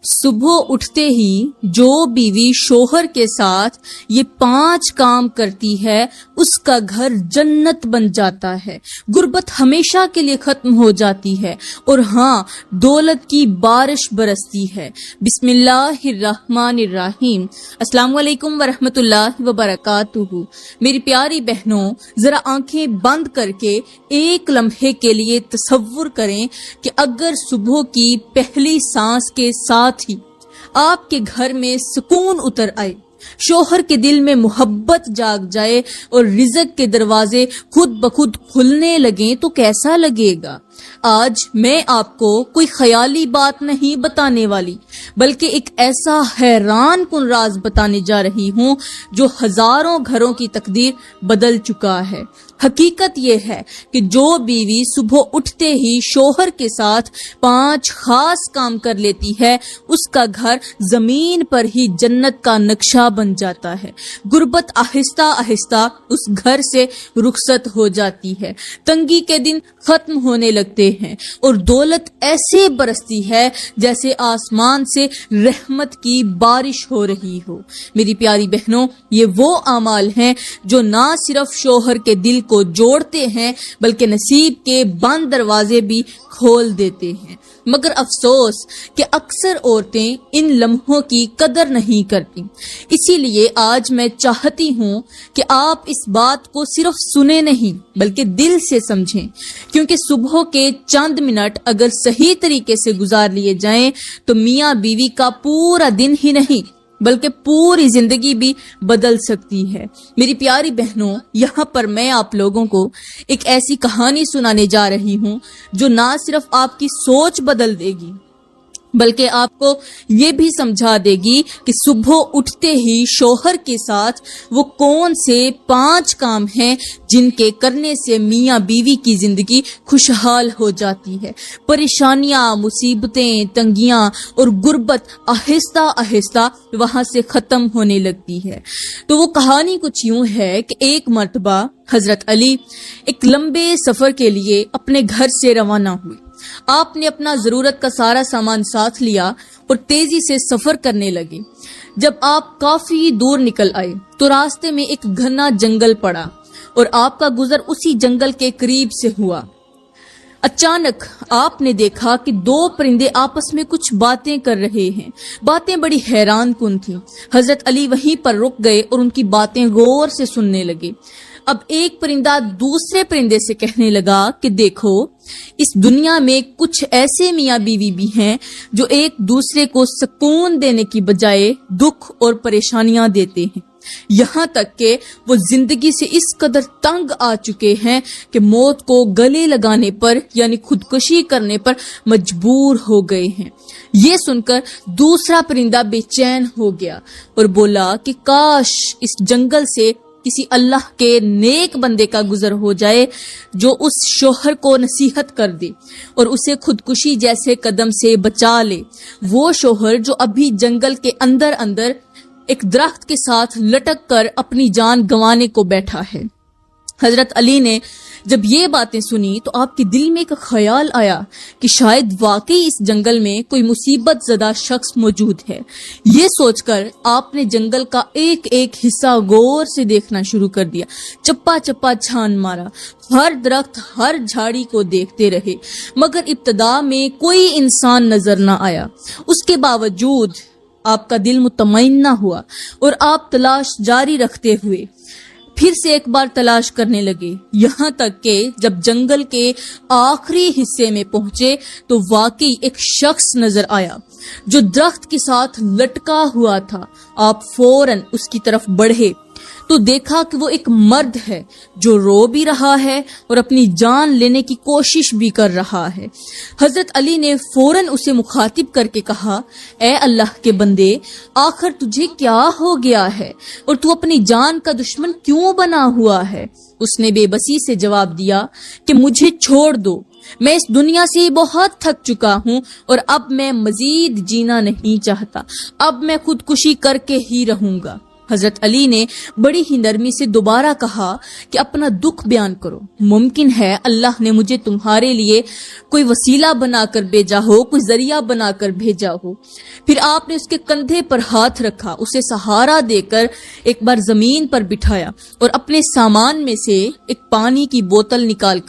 صبح اٹھتے ہی جو بیوی شوہر کے ساتھ یہ 5 کام کرتی ہے اس کا گھر جنت بن جاتا ہے، غربت ہمیشہ کے لیے ختم ہو جاتی ہے اور ہاں دولت کی بارش برستی ہے۔ بسم اللہ الرحمن الرحیم۔ السلام علیکم ورحمۃ اللہ وبرکاتہ۔ میری پیاری بہنوں، ذرا آنکھیں بند کر کے ایک لمحے کے لیے تصور کریں کہ اگر صبح کی پہلی سانس کے ساتھ ہی آپ کے گھر میں سکون اتر آئے، شوہر کے دل میں محبت جاگ جائے اور رزق کے دروازے خود بخود کھلنے لگیں تو کیسا لگے گا؟ آج میں آپ کو کوئی خیالی بات نہیں بتانے والی، بلکہ ایک ایسا حیران کن راز بتانے جا رہی ہوں جو ہزاروں گھروں کی تقدیر بدل چکا ہے۔ حقیقت یہ ہے کہ جو بیوی صبح اٹھتے ہی شوہر کے ساتھ 5 خاص کام کر لیتی ہے، اس کا گھر زمین پر ہی جنت کا نقشہ بن جاتا ہے۔ غربت آہستہ آہستہ اس گھر سے رخصت ہو جاتی ہے، تنگی کے دن ختم ہونے لگتے ہیں اور دولت ایسے برستی ہے جیسے آسمان سے رحمت کی بارش ہو رہی ہو۔ میری پیاری بہنوں، یہ وہ اعمال ہیں جو نہ صرف شوہر کے دل کو جوڑتے ہیں بلکہ نصیب کے بند دروازے بھی کھول دیتے ہیں۔ مگر افسوس کہ اکثر عورتیں ان لمحوں کی قدر نہیں کرتی۔ اسی لیے آج میں چاہتی ہوں کہ آپ اس بات کو صرف سنیں نہیں بلکہ دل سے سمجھیں، کیونکہ صبح کے چند منٹ اگر صحیح طریقے سے گزار لیے جائیں تو میاں بیوی کا پورا دن ہی نہیں بلکہ پوری زندگی بھی بدل سکتی ہے۔ میری پیاری بہنوں، یہاں پر میں آپ لوگوں کو ایک ایسی کہانی سنانے جا رہی ہوں جو نہ صرف آپ کی سوچ بدل دے گی بلکہ آپ کو یہ بھی سمجھا دے گی کہ صبح اٹھتے ہی شوہر کے ساتھ وہ کون سے 5 کام ہیں جن کے کرنے سے میاں بیوی کی زندگی خوشحال ہو جاتی ہے، پریشانیاں، مصیبتیں، تنگیاں اور غربت آہستہ آہستہ وہاں سے ختم ہونے لگتی ہے۔ تو وہ کہانی کچھ یوں ہے کہ ایک مرتبہ حضرت علی ایک لمبے سفر کے لیے اپنے گھر سے روانہ ہوئے۔ آپ نے اپنا ضرورت کا سارا سامان ساتھ لیا اور تیزی سے سفر کرنے لگے۔ جب آپ کافی دور نکل آئے تو راستے میں ایک گھنا جنگل پڑا اور آپ کا گزر اسی جنگل کے قریب سے ہوا۔ اچانک آپ نے دیکھا کہ 2 پرندے آپس میں کچھ باتیں کر رہے ہیں۔ باتیں بڑی حیران کن تھیں۔ حضرت علی وہیں پر رک گئے اور ان کی باتیں غور سے سننے لگے۔ اب ایک پرندہ دوسرے پرندے سے کہنے لگا کہ دیکھو، اس دنیا میں کچھ ایسے میاں بیوی بھی ہیں جو ایک دوسرے کو سکون دینے کی بجائے دکھ اور پریشانیاں دیتے ہیں، یہاں تک کہ وہ زندگی سے اس قدر تنگ آ چکے ہیں کہ موت کو گلے لگانے پر یعنی خودکشی کرنے پر مجبور ہو گئے ہیں۔ یہ سن کر دوسرا پرندہ بے چین ہو گیا اور بولا کہ کاش اس جنگل سے کسی اللہ کے نیک بندے کا گزر ہو جائے جو اس شوہر کو نصیحت کر دے اور اسے خودکشی جیسے قدم سے بچا لے۔ وہ شوہر جو ابھی جنگل کے اندر ایک درخت کے ساتھ لٹک کر اپنی جان گنوانے کو بیٹھا ہے۔ حضرت علی نے جب یہ باتیں سنی تو آپ کے دل میں ایک خیال آیا کہ شاید واقعی اس جنگل میں کوئی مصیبت زدہ شخص موجود ہے۔ یہ سوچ کر آپ نے جنگل کا ایک حصہ غور سے دیکھنا شروع کر دیا، چپا چپا چھان مارا، ہر درخت، ہر جھاڑی کو دیکھتے رہے، مگر ابتدا میں کوئی انسان نظر نہ آیا۔ اس کے باوجود آپ کا دل مطمئن نہ ہوا اور آپ تلاش جاری رکھتے ہوئے پھر سے ایک بار تلاش کرنے لگے، یہاں تک کہ جب جنگل کے آخری حصے میں پہنچے تو واقعی ایک شخص نظر آیا جو درخت کے ساتھ لٹکا ہوا تھا۔ آپ فوراً اس کی طرف بڑھے تو دیکھا کہ وہ ایک مرد ہے جو رو بھی رہا ہے اور اپنی جان لینے کی کوشش بھی کر رہا ہے۔ حضرت علی نے فوراً اسے مخاطب کر کے کہا، اے اللہ کے بندے، آخر تجھے کیا ہو گیا ہے اور تو اپنی جان کا دشمن کیوں بنا ہوا ہے؟ اس نے بے بسی سے جواب دیا کہ مجھے چھوڑ دو، میں اس دنیا سے بہت تھک چکا ہوں اور اب میں مزید جینا نہیں چاہتا، اب میں خودکشی کر کے ہی رہوں گا۔ حضرت علی نے بڑی ہی نرمی سے دوبارہ کہا کہ اپنا دکھ بیان کرو، ممکن ہے اللہ نے مجھے تمہارے لیے کوئی وسیلہ بنا کر بھیجا ہو، کوئی ذریعہ بنا کر بھیجا ہو۔ پھر آپ نے اس کے کندھے پر ہاتھ رکھا، اسے سہارا دے کر ایک بار زمین پر بٹھایا اور اپنے سامان میں سے ایک پانی کی بوتل نکال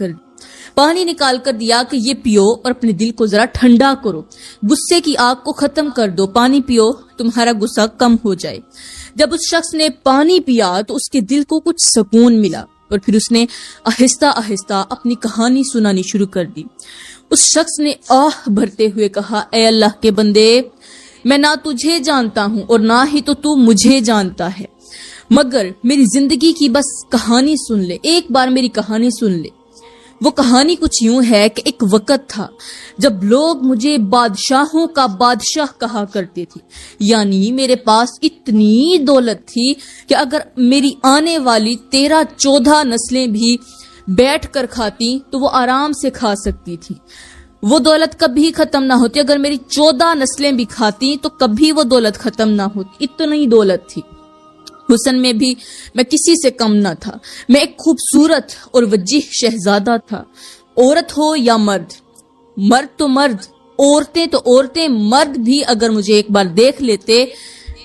کر دیا کہ یہ پیو اور اپنے دل کو ذرا ٹھنڈا کرو، غصے کی آگ کو ختم کر دو، پانی پیو، تمہارا غصہ کم ہو جائے۔ جب اس شخص نے پانی پیا تو اس کے دل کو کچھ سکون ملا اور پھر اس نے آہستہ آہستہ اپنی کہانی سنانی شروع کر دی۔ اس شخص نے آہ بھرتے ہوئے کہا، اے اللہ کے بندے، میں نہ تجھے جانتا ہوں اور نہ ہی تو مجھے جانتا ہے، مگر میری زندگی کی بس کہانی سن لے، ایک بار میری کہانی سن لے۔ وہ کہانی کچھ یوں ہے کہ ایک وقت تھا جب لوگ مجھے بادشاہوں کا بادشاہ کہا کرتے تھے، یعنی میرے پاس اتنی دولت تھی کہ اگر میری آنے والی 13-14 نسلیں بھی بیٹھ کر کھاتی تو وہ آرام سے کھا سکتی تھی، وہ دولت کبھی ختم نہ ہوتی۔ اگر میری 14 نسلیں بھی کھاتی تو کبھی وہ دولت ختم نہ ہوتی، اتنی دولت تھی۔ حسن میں بھی میں کسی سے کم نہ تھا، میں ایک خوبصورت اور وجیح شہزادہ تھا، عورت ہو یا مرد، مرد تو مرد، عورتیں تو عورتیں، مرد بھی اگر مجھے ایک بار دیکھ لیتے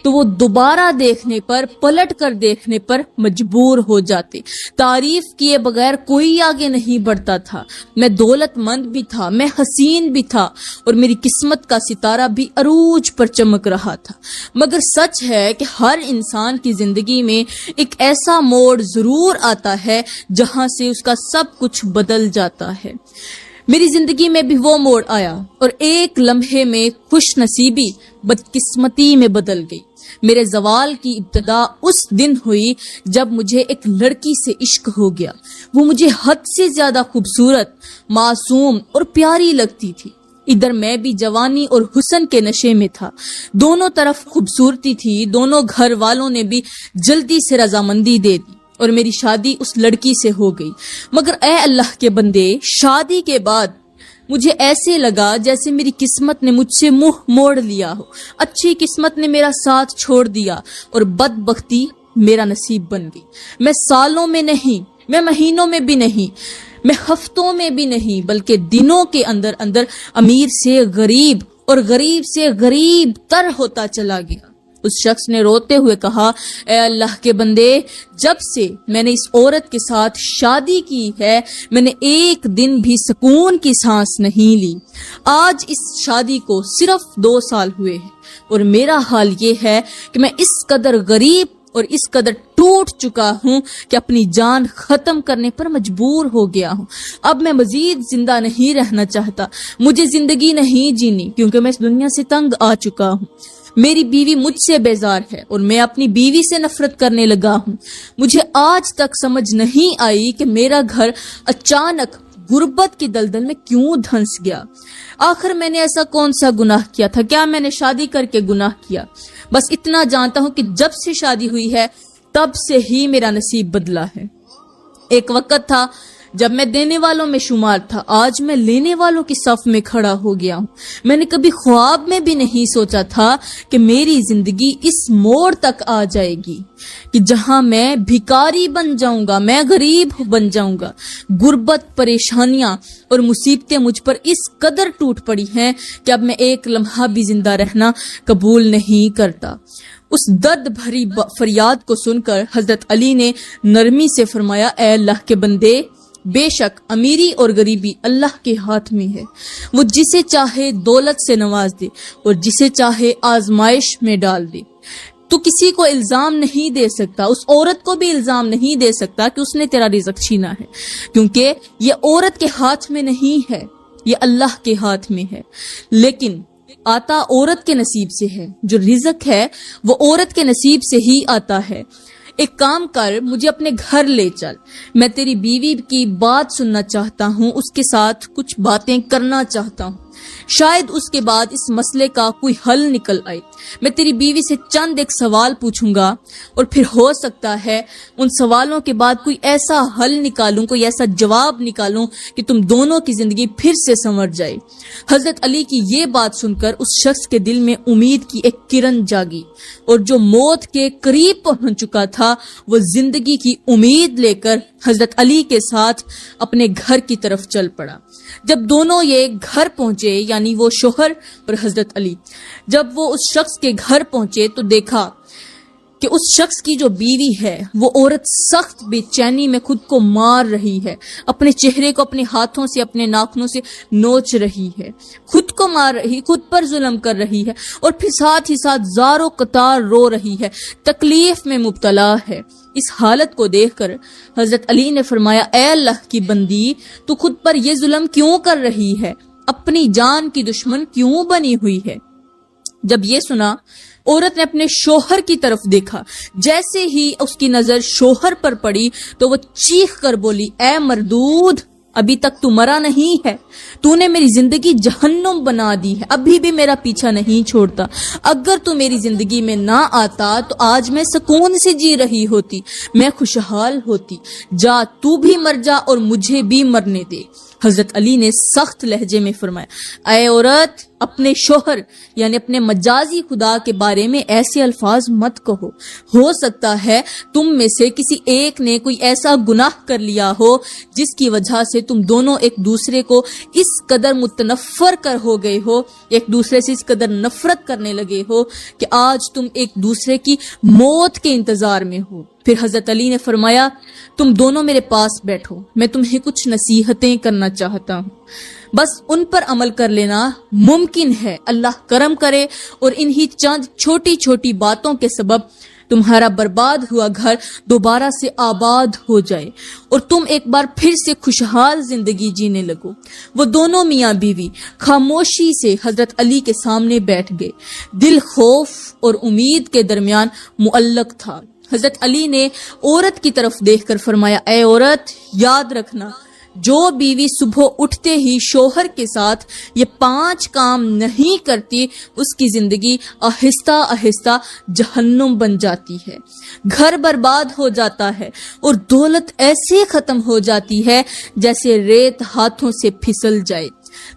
تو وہ دوبارہ دیکھنے پر، پلٹ کر دیکھنے پر مجبور ہو جاتے۔ تعریف کیے بغیر کوئی آگے نہیں بڑھتا تھا۔ میں دولت مند بھی تھا، میں حسین بھی تھا اور میری قسمت کا ستارہ بھی عروج پر چمک رہا تھا۔ مگر سچ ہے کہ ہر انسان کی زندگی میں ایک ایسا موڑ ضرور آتا ہے جہاں سے اس کا سب کچھ بدل جاتا ہے۔ میری زندگی میں بھی وہ موڑ آیا اور ایک لمحے میں خوش نصیبی بدقسمتی میں بدل گئی۔ میرے زوال کی ابتدا اس دن ہوئی جب مجھے ایک لڑکی سے عشق ہو گیا۔ وہ مجھے حد سے زیادہ خوبصورت، معصوم اور پیاری لگتی تھی۔ ادھر میں بھی جوانی اور حسن کے نشے میں تھا، دونوں طرف خوبصورتی تھی، دونوں گھر والوں نے بھی جلدی سے رضامندی دے دی اور میری شادی اس لڑکی سے ہو گئی۔ مگر اے اللہ کے بندے، شادی کے بعد مجھے ایسے لگا جیسے میری قسمت نے مجھ سے منہ موڑ لیا ہو، اچھی قسمت نے میرا ساتھ چھوڑ دیا اور بدبختی میرا نصیب بن گئی۔ میں سالوں میں نہیں، میں مہینوں میں بھی نہیں، میں ہفتوں میں بھی نہیں، بلکہ دنوں کے اندر اندر امیر سے غریب اور غریب سے غریب تر ہوتا چلا گیا۔ اس شخص نے روتے ہوئے کہا، اے اللہ کے بندے، جب سے میں نے اس عورت کے ساتھ شادی کی ہے میں نے ایک دن بھی سکون کی سانس نہیں لی۔ آج اس شادی کو صرف 2 سال ہوئے ہیں اور میرا حال یہ ہے کہ میں اس قدر غریب اور اس قدر ٹوٹ چکا ہوں کہ اپنی جان ختم کرنے پر مجبور ہو گیا ہوں۔ اب میں مزید زندہ نہیں رہنا چاہتا، مجھے زندگی نہیں جینی، کیونکہ میں اس دنیا سے تنگ آ چکا ہوں۔ میری بیوی مجھ سے بیزار ہے اور میں اپنی بیوی سے نفرت کرنے لگا ہوں۔ مجھے آج تک سمجھ نہیں آئی کہ میرا گھر اچانک غربت کی دلدل میں کیوں دھنس گیا۔ آخر میں نے ایسا کون سا گناہ کیا تھا؟ کیا میں نے شادی کر کے گناہ کیا؟ بس اتنا جانتا ہوں کہ جب سے شادی ہوئی ہے تب سے ہی میرا نصیب بدلا ہے۔ ایک وقت تھا جب میں دینے والوں میں شمار تھا، آج میں لینے والوں کی صف میں کھڑا ہو گیا ہوں۔ میں نے کبھی خواب میں بھی نہیں سوچا تھا کہ میری زندگی اس موڑ تک آ جائے گی کہ جہاں میں بھکاری بن جاؤں گا، میں غریب بن جاؤں گا۔ غربت، پریشانیاں اور مصیبتیں مجھ پر اس قدر ٹوٹ پڑی ہیں کہ اب میں ایک لمحہ بھی زندہ رہنا قبول نہیں کرتا۔ اس درد بھری فریاد کو سن کر حضرت علی نے نرمی سے فرمایا، اے اللہ کے بندے، بے شک امیری اور غریبی اللہ کے ہاتھ میں ہے، وہ جسے چاہے دولت سے نواز دے اور جسے چاہے آزمائش میں ڈال دے۔ تو کسی کو الزام نہیں دے سکتا، اس عورت کو بھی الزام نہیں دے سکتا کہ اس نے تیرا رزق چھینا ہے، کیونکہ یہ عورت کے ہاتھ میں نہیں ہے، یہ اللہ کے ہاتھ میں ہے۔ لیکن آتا عورت کے نصیب سے ہے، جو رزق ہے وہ عورت کے نصیب سے ہی آتا ہے۔ ایک کام کر، مجھے اپنے گھر لے چل، میں تیری بیوی کی بات سننا چاہتا ہوں، اس کے ساتھ کچھ باتیں کرنا چاہتا ہوں۔ شاید اس کے بعد اس مسئلے کا کوئی حل نکل آئے۔ میں تیری بیوی سے چند ایک سوال پوچھوں گا اور پھر ہو سکتا ہے ان سوالوں کے بعد کوئی ایسا حل نکالوں، کوئی ایسا جواب نکالوں کہ تم دونوں کی زندگی پھر سے سنور جائے۔ حضرت علی کی یہ بات سن کر اس شخص کے دل میں امید کی ایک کرن جاگی، اور جو موت کے قریب پہنچ چکا تھا وہ زندگی کی امید لے کر حضرت علی کے ساتھ اپنے گھر کی طرف چل پڑا۔ جب دونوں یہ گھر پہنچے، یعنی وہ شوہر اور حضرت علی، جب وہ اس شخص کے گھر پہنچے تو دیکھا کہ اس شخص کی جو بیوی ہے وہ عورت سخت بے چینی میں خود کو مار رہی ہے، اپنے چہرے کو اپنے ہاتھوں سے، اپنے ناخنوں سے نوچ رہی ہے، خود کو مار رہی، خود پر ظلم کر رہی ہے، اور پھر ساتھ ہی ساتھ زاروں قطار رو رہی ہے، تکلیف میں مبتلا ہے۔ اس حالت کو دیکھ کر حضرت علی نے فرمایا، اے اللہ کی بندی، تو خود پر یہ ظلم کیوں کر رہی ہے؟ اپنی جان کی دشمن کیوں بنی ہوئی ہے؟ جب یہ سنا، عورت نے اپنے شوہر کی طرف دیکھا۔ جیسے ہی اس کی نظر شوہر پر پڑی تو وہ چیخ کر بولی، اے مردود، ابھی تک تو مرا نہیں ہے، تو نے میری زندگی جہنم بنا دی ہے، ابھی بھی میرا پیچھا نہیں چھوڑتا۔ اگر تو میری زندگی میں نہ آتا تو آج میں سکون سے جی رہی ہوتی، میں خوشحال ہوتی۔ جا تو بھی مر جا اور مجھے بھی مرنے دے۔ حضرت علی نے سخت لہجے میں فرمایا، اے عورت، اپنے شوہر یعنی اپنے مجازی خدا کے بارے میں ایسے الفاظ مت کہو۔ ہو سکتا ہے تم میں سے کسی ایک نے کوئی ایسا گناہ کر لیا ہو جس کی وجہ سے تم دونوں ایک دوسرے کو اس قدر متنفر کر ہو گئے ہو، ایک دوسرے سے اس قدر نفرت کرنے لگے ہو کہ آج تم ایک دوسرے کی موت کے انتظار میں ہو۔ پھر حضرت علی نے فرمایا، تم دونوں میرے پاس بیٹھو، میں تمہیں کچھ نصیحتیں کرنا چاہتا ہوں، بس ان پر عمل کر لینا۔ ممکن ہے اللہ کرم کرے اور انہی چند چھوٹی چھوٹی باتوں کے سبب تمہارا برباد ہوا گھر دوبارہ سے آباد ہو جائے اور تم ایک بار پھر سے خوشحال زندگی جینے لگو۔ وہ دونوں میاں بیوی خاموشی سے حضرت علی کے سامنے بیٹھ گئے، دل خوف اور امید کے درمیان معلق تھا۔ حضرت علی نے عورت کی طرف دیکھ کر فرمایا، اے عورت، یاد رکھنا، جو بیوی صبح اٹھتے ہی شوہر کے ساتھ یہ 5 کام نہیں کرتی، اس کی زندگی آہستہ آہستہ جہنم بن جاتی ہے، گھر برباد ہو جاتا ہے اور دولت ایسے ختم ہو جاتی ہے جیسے ریت ہاتھوں سے پھسل جائے۔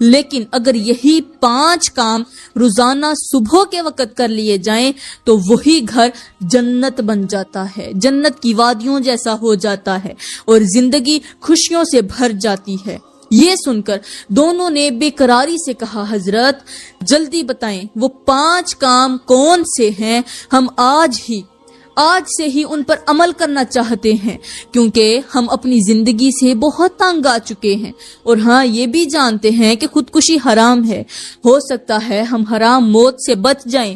لیکن اگر یہی 5 کام روزانہ صبح کے وقت کر لیے جائیں تو وہی گھر جنت بن جاتا ہے، جنت کی وادیوں جیسا ہو جاتا ہے اور زندگی خوشیوں سے بھر جاتی ہے۔ یہ سن کر دونوں نے بے قراری سے کہا، حضرت جلدی بتائیں وہ 5 کام کون سے ہیں، ہم آج سے ہی ان پر عمل کرنا چاہتے ہیں، کیونکہ ہم اپنی زندگی سے بہت تنگ آ چکے ہیں، اور ہاں یہ بھی جانتے ہیں کہ خودکشی حرام ہے۔ ہو سکتا ہے ہم حرام موت سے بچ جائیں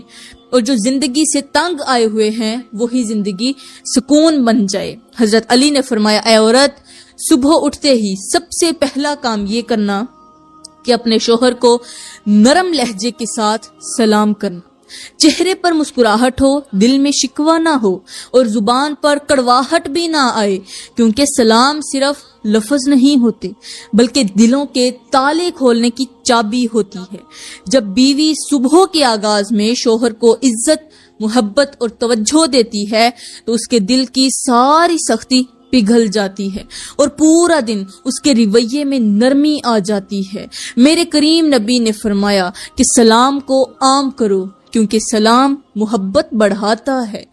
اور جو زندگی سے تنگ آئے ہوئے ہیں وہی زندگی سکون بن جائے۔ حضرت علی نے فرمایا، اے عورت، صبح اٹھتے ہی سب سے پہلا کام یہ کرنا کہ اپنے شوہر کو نرم لہجے کے ساتھ سلام کرنا، چہرے پر مسکراہٹ ہو، دل میں شکوہ نہ ہو اور زبان پر کڑواہٹ بھی نہ آئے، کیونکہ سلام صرف لفظ نہیں ہوتے بلکہ دلوں کے تالے کھولنے کی چابی ہوتی ہے۔ جب بیوی صبح کے آغاز میں شوہر کو عزت، محبت اور توجہ دیتی ہے تو اس کے دل کی ساری سختی پگھل جاتی ہے اور پورا دن اس کے رویے میں نرمی آ جاتی ہے۔ میرے کریم نبی نے فرمایا کہ سلام کو عام کرو، کیونکہ سلام محبت بڑھاتا ہے۔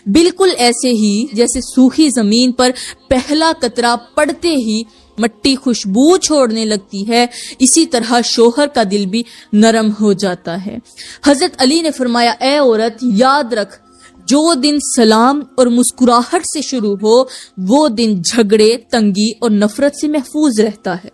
بالکل ایسے ہی جیسے سوکھی زمین پر پہلا قطرہ پڑتے ہی مٹی خوشبو چھوڑنے لگتی ہے، اسی طرح شوہر کا دل بھی نرم ہو جاتا ہے۔ حضرت علی نے فرمایا، اے عورت، یاد رکھ، جو دن سلام اور مسکراہٹ سے شروع ہو وہ دن جھگڑے، تنگی اور نفرت سے محفوظ رہتا ہے۔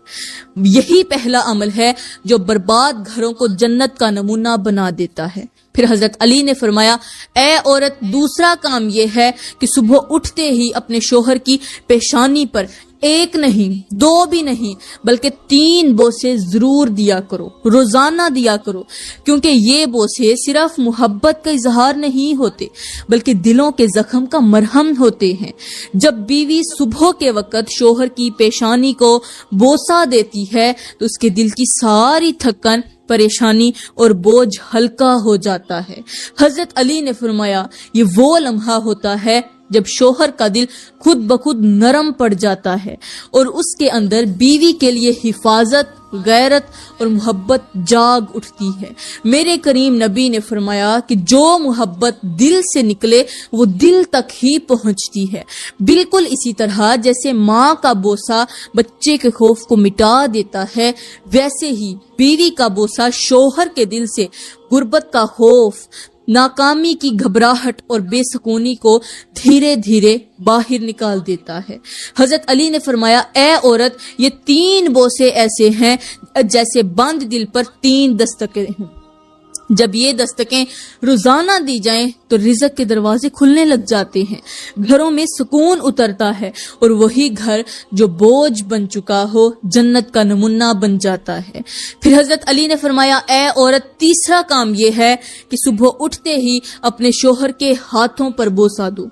یہی پہلا عمل ہے جو برباد گھروں کو جنت کا نمونہ بنا دیتا ہے۔ پھر حضرت علی نے فرمایا، اے عورت، دوسرا کام یہ ہے کہ صبح اٹھتے ہی اپنے شوہر کی پیشانی پر 1 نہیں 2 بھی نہیں بلکہ 3 بوسے ضرور دیا کرو، روزانہ دیا کرو، کیونکہ یہ بوسے صرف محبت کا اظہار نہیں ہوتے بلکہ دلوں کے زخم کا مرہم ہوتے ہیں۔ جب بیوی صبح کے وقت شوہر کی پیشانی کو بوسہ دیتی ہے تو اس کے دل کی ساری تھکن پریشانی اور بوجھ ہلکا ہو جاتا ہے۔ حضرت علی نے فرمایا یہ وہ لمحہ ہوتا ہے جب شوہر کا دل خود بخود نرم پڑ جاتا ہے اور اس کے اندر بیوی کے لیے حفاظت، غیرت اور محبت جاگ اٹھتی ہے۔ میرے کریم نبی نے فرمایا کہ جو محبت دل سے نکلے وہ دل تک ہی پہنچتی ہے، بالکل اسی طرح جیسے ماں کا بوسہ بچے کے خوف کو مٹا دیتا ہے، ویسے ہی بیوی کا بوسہ شوہر کے دل سے غربت کا خوف، ناکامی کی گھبراہٹ اور بے سکونی کو دھیرے دھیرے باہر نکال دیتا ہے۔ حضرت علی نے فرمایا اے عورت، یہ 3 بوسے ایسے ہیں جیسے بند دل پر 3 دستکیں ہیں، جب یہ دستکیں روزانہ دی جائیں تو رزق کے دروازے کھلنے لگ جاتے ہیں، گھروں میں سکون اترتا ہے اور وہی گھر جو بوجھ بن چکا ہو جنت کا نمونہ بن جاتا ہے۔ پھر حضرت علی نے فرمایا اے عورت، تیسرا کام یہ ہے کہ صبح اٹھتے ہی اپنے شوہر کے ہاتھوں پر بوسہ دو،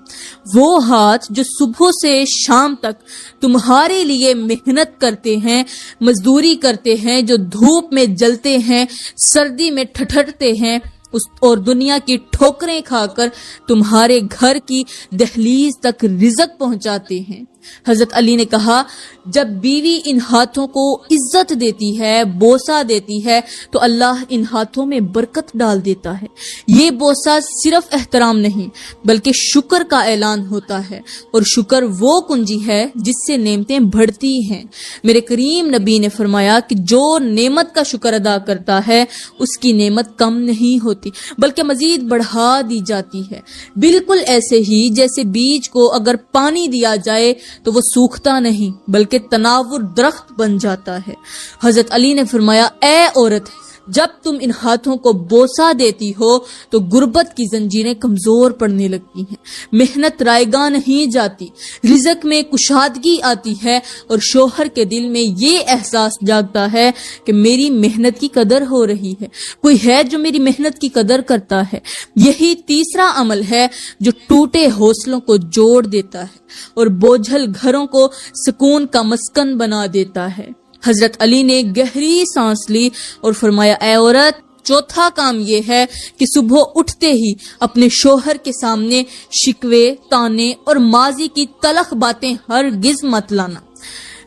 وہ ہاتھ جو صبح سے شام تک تمہارے لیے محنت کرتے ہیں، مزدوری کرتے ہیں، جو دھوپ میں جلتے ہیں، سردی میں ٹھٹھرتے ہیں اور دنیا کی ٹھوکریں کھا کر تمہارے گھر کی دہلیز تک رزق پہنچاتے ہیں۔ حضرت علی نے کہا جب بیوی ان ہاتھوں کو عزت دیتی ہے، بوسہ دیتی ہے تو اللہ ان ہاتھوں میں برکت ڈال دیتا ہے۔ یہ بوسہ صرف احترام نہیں بلکہ شکر کا اعلان ہوتا ہے، اور شکر وہ کنجی ہے جس سے نعمتیں بڑھتی ہیں۔ میرے کریم نبی نے فرمایا کہ جو نعمت کا شکر ادا کرتا ہے اس کی نعمت کم نہیں ہوتی بلکہ مزید بڑھا دی جاتی ہے، بالکل ایسے ہی جیسے بیج کو اگر پانی دیا جائے تو وہ سوکھتا نہیں بلکہ تناور درخت بن جاتا ہے۔ حضرت علی نے فرمایا اے عورت، جب تم ان ہاتھوں کو بوسہ دیتی ہو تو غربت کی زنجیریں کمزور پڑنے لگتی ہیں، محنت رائیگاں نہیں جاتی، رزق میں کشادگی آتی ہے اور شوہر کے دل میں یہ احساس جاگتا ہے کہ میری محنت کی قدر ہو رہی ہے، کوئی ہے جو میری محنت کی قدر کرتا ہے۔ یہی تیسرا عمل ہے جو ٹوٹے حوصلوں کو جوڑ دیتا ہے اور بوجھل گھروں کو سکون کا مسکن بنا دیتا ہے۔ حضرت علی نے گہری سانس لی اور فرمایا اے عورت، چوتھا کام یہ ہے کہ صبح اٹھتے ہی اپنے شوہر کے سامنے شکوے، تانے اور ماضی کی تلخ باتیں ہرگز مت لانا۔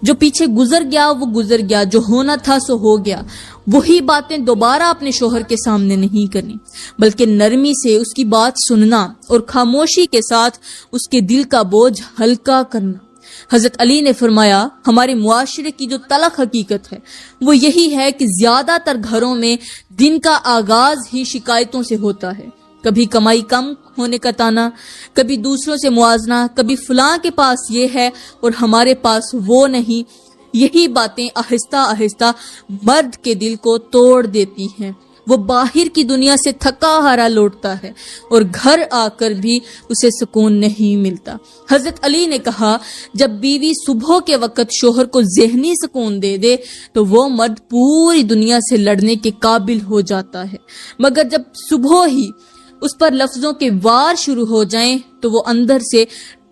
جو پیچھے گزر گیا وہ گزر گیا، جو ہونا تھا سو ہو گیا، وہی باتیں دوبارہ اپنے شوہر کے سامنے نہیں کرنی بلکہ نرمی سے اس کی بات سننا اور خاموشی کے ساتھ اس کے دل کا بوجھ ہلکا کرنا۔ حضرت علی نے فرمایا ہمارے معاشرے کی جو تلخ حقیقت ہے وہ یہی ہے کہ زیادہ تر گھروں میں دن کا آغاز ہی شکایتوں سے ہوتا ہے، کبھی کمائی کم ہونے کا تانا، کبھی دوسروں سے موازنہ، کبھی فلاں کے پاس یہ ہے اور ہمارے پاس وہ نہیں۔ یہی باتیں آہستہ آہستہ مرد کے دل کو توڑ دیتی ہیں، وہ باہر کی دنیا سے تھکا ہارا لوٹتا ہے اور گھر آ کر بھی اسے سکون نہیں ملتا۔ حضرت علی نے کہا جب بیوی صبح کے وقت شوہر کو ذہنی سکون دے دے تو وہ مرد پوری دنیا سے لڑنے کے قابل ہو جاتا ہے، مگر جب صبح ہی اس پر لفظوں کے وار شروع ہو جائیں تو وہ اندر سے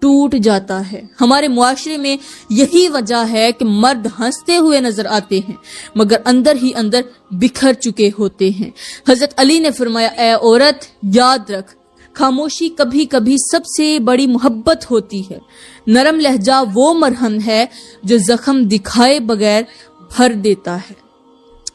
ٹوٹ جاتا ہے۔ ہمارے معاشرے میں یہی وجہ ہے کہ مرد ہنستے ہوئے نظر آتے ہیں مگر اندر ہی اندر بکھر چکے ہوتے ہیں۔ حضرت علی نے فرمایا اے عورت، یاد رکھ خاموشی کبھی کبھی سب سے بڑی محبت ہوتی ہے، نرم لہجہ وہ مرہم ہے جو زخم دکھائے بغیر بھر دیتا ہے۔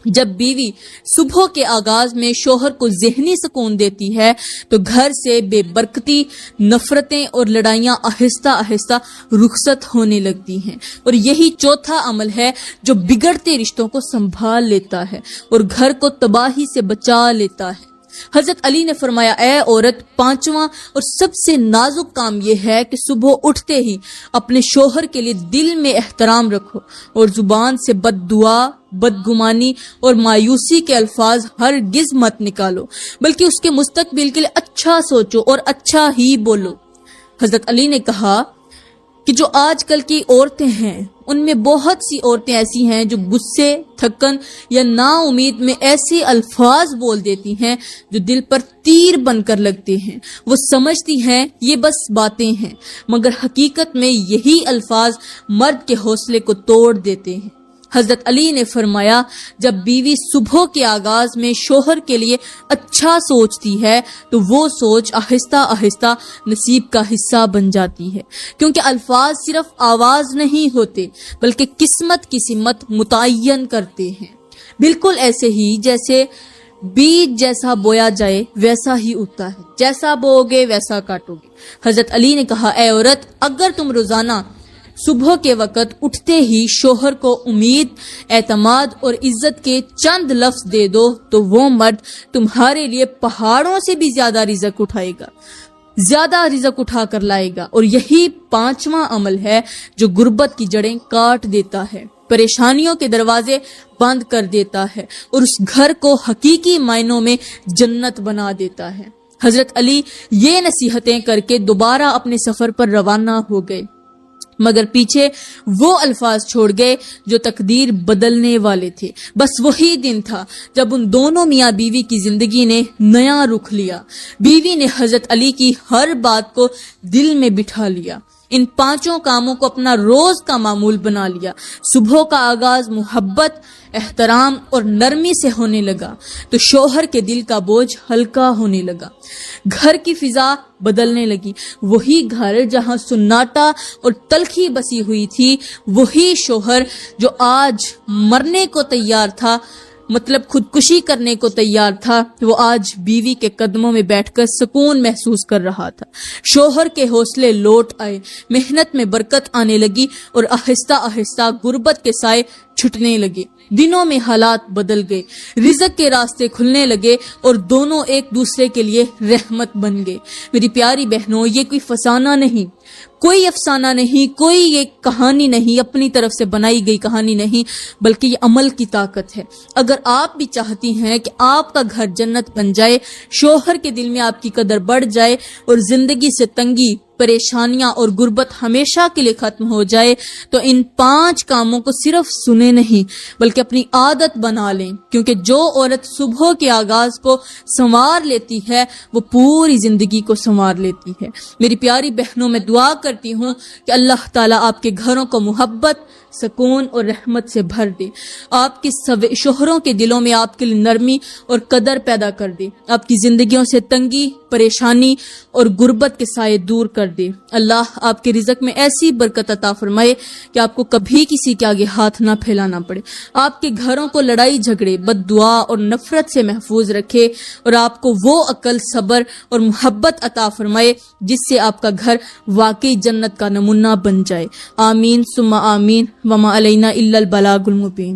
جب بیوی صبح کے آغاز میں شوہر کو ذہنی سکون دیتی ہے تو گھر سے بے برکتی، نفرتیں اور لڑائیاں آہستہ آہستہ رخصت ہونے لگتی ہیں، اور یہی چوتھا عمل ہے جو بگڑتے رشتوں کو سنبھال لیتا ہے اور گھر کو تباہی سے بچا لیتا ہے۔ حضرت علی نے فرمایا اے عورت، پانچواں اور سب سے نازک کام یہ ہے کہ صبح اٹھتے ہی اپنے شوہر کے لیے دل میں احترام رکھو اور زبان سے بد دعا، بدگمانی اور مایوسی کے الفاظ ہرگز مت نکالو بلکہ اس کے مستقبل کے لیے اچھا سوچو اور اچھا ہی بولو۔ حضرت علی نے کہا کہ جو آج کل کی عورتیں ہیں ان میں بہت سی عورتیں ایسی ہیں جو غصے، تھکن یا نا امید میں ایسے الفاظ بول دیتی ہیں جو دل پر تیر بن کر لگتے ہیں۔ وہ سمجھتی ہیں یہ بس باتیں ہیں مگر حقیقت میں یہی الفاظ مرد کے حوصلے کو توڑ دیتے ہیں۔ حضرت علی نے فرمایا جب بیوی صبح کے آغاز میں شوہر کے لیے اچھا سوچتی ہے تو وہ سوچ آہستہ آہستہ نصیب کا حصہ بن جاتی ہے، کیونکہ الفاظ صرف آواز نہیں ہوتے بلکہ قسمت کی سمت متعین کرتے ہیں۔ بالکل ایسے ہی جیسے بیج جیسا بویا جائے ویسا ہی اگتا ہے، جیسا بو گے ویسا کاٹو گے۔ حضرت علی نے کہا اے عورت، اگر تم روزانہ صبح کے وقت اٹھتے ہی شوہر کو امید، اعتماد اور عزت کے چند لفظ دے دو تو وہ مرد تمہارے لیے پہاڑوں سے بھی زیادہ رزق اٹھائے گا، زیادہ رزق اٹھا کر لائے گا۔ اور یہی پانچواں عمل ہے جو غربت کی جڑیں کاٹ دیتا ہے، پریشانیوں کے دروازے بند کر دیتا ہے اور اس گھر کو حقیقی معنوں میں جنت بنا دیتا ہے۔ حضرت علی یہ نصیحتیں کر کے دوبارہ اپنے سفر پر روانہ ہو گئے، مگر پیچھے وہ الفاظ چھوڑ گئے جو تقدیر بدلنے والے تھے۔ بس وہی دن تھا جب ان دونوں میاں بیوی کی زندگی نے نیا رخ لیا۔ بیوی نے حضرت علی کی ہر بات کو دل میں بٹھا لیا، ان پانچوں کاموں کو اپنا روز کا معمول بنا لیا۔ صبح کا آغاز محبت، احترام اور نرمی سے ہونے لگا تو شوہر کے دل کا بوجھ ہلکا ہونے لگا، گھر کی فضا بدلنے لگی۔ وہی گھر جہاں سناٹا اور تلخی بسی ہوئی تھی، وہی شوہر جو آج مرنے کو تیار تھا، مطلب خودکشی کرنے کو تیار تھا، وہ آج بیوی کے قدموں میں بیٹھ کر سکون محسوس کر رہا تھا۔ شوہر کے حوصلے لوٹ آئے، محنت میں برکت آنے لگی اور آہستہ آہستہ غربت کے سائے چھٹنے لگے۔ دنوں میں حالات بدل گئے، رزق کے راستے کھلنے لگے اور دونوں ایک دوسرے کے لیے رحمت بن گئے۔ میری پیاری بہنوں، یہ کوئی فسانہ نہیں، کوئی افسانہ نہیں، کوئی یہ کہانی نہیں، اپنی طرف سے بنائی گئی کہانی نہیں، بلکہ یہ عمل کی طاقت ہے۔ اگر آپ بھی چاہتی ہیں کہ آپ کا گھر جنت بن جائے، شوہر کے دل میں آپ کی قدر بڑھ جائے اور زندگی سے تنگی، پریشانیاں اور غربت ہمیشہ کے لیے ختم ہو جائے، تو ان 5 کاموں کو صرف سنے نہیں بلکہ اپنی عادت بنا لیں، کیونکہ جو عورت صبح کے آغاز کو سنوار لیتی ہے وہ پوری زندگی کو سنوار لیتی ہے۔ میری پیاری بہنوں، میں دعا کرتی ہوں کہ اللہ تعالیٰ آپ کے گھروں کو محبت، سکون اور رحمت سے بھر دے، آپ کے شوہروں کے دلوں میں آپ کے لیے نرمی اور قدر پیدا کر دے، آپ کی زندگیوں سے تنگی، پریشانی اور غربت کے سائے دور کر دے۔ اللہ آپ کے رزق میں ایسی برکت عطا فرمائے کہ آپ کو کبھی کسی کے آگے ہاتھ نہ پھیلانا پڑے، آپ کے گھروں کو لڑائی جھگڑے، بد دعا اور نفرت سے محفوظ رکھے اور آپ کو وہ عقل، صبر اور محبت عطا فرمائے جس سے آپ کا گھر واقعی جنت کا نمونہ بن جائے۔ آمین ثم آمین، وما علینا الا البلاغ المبین۔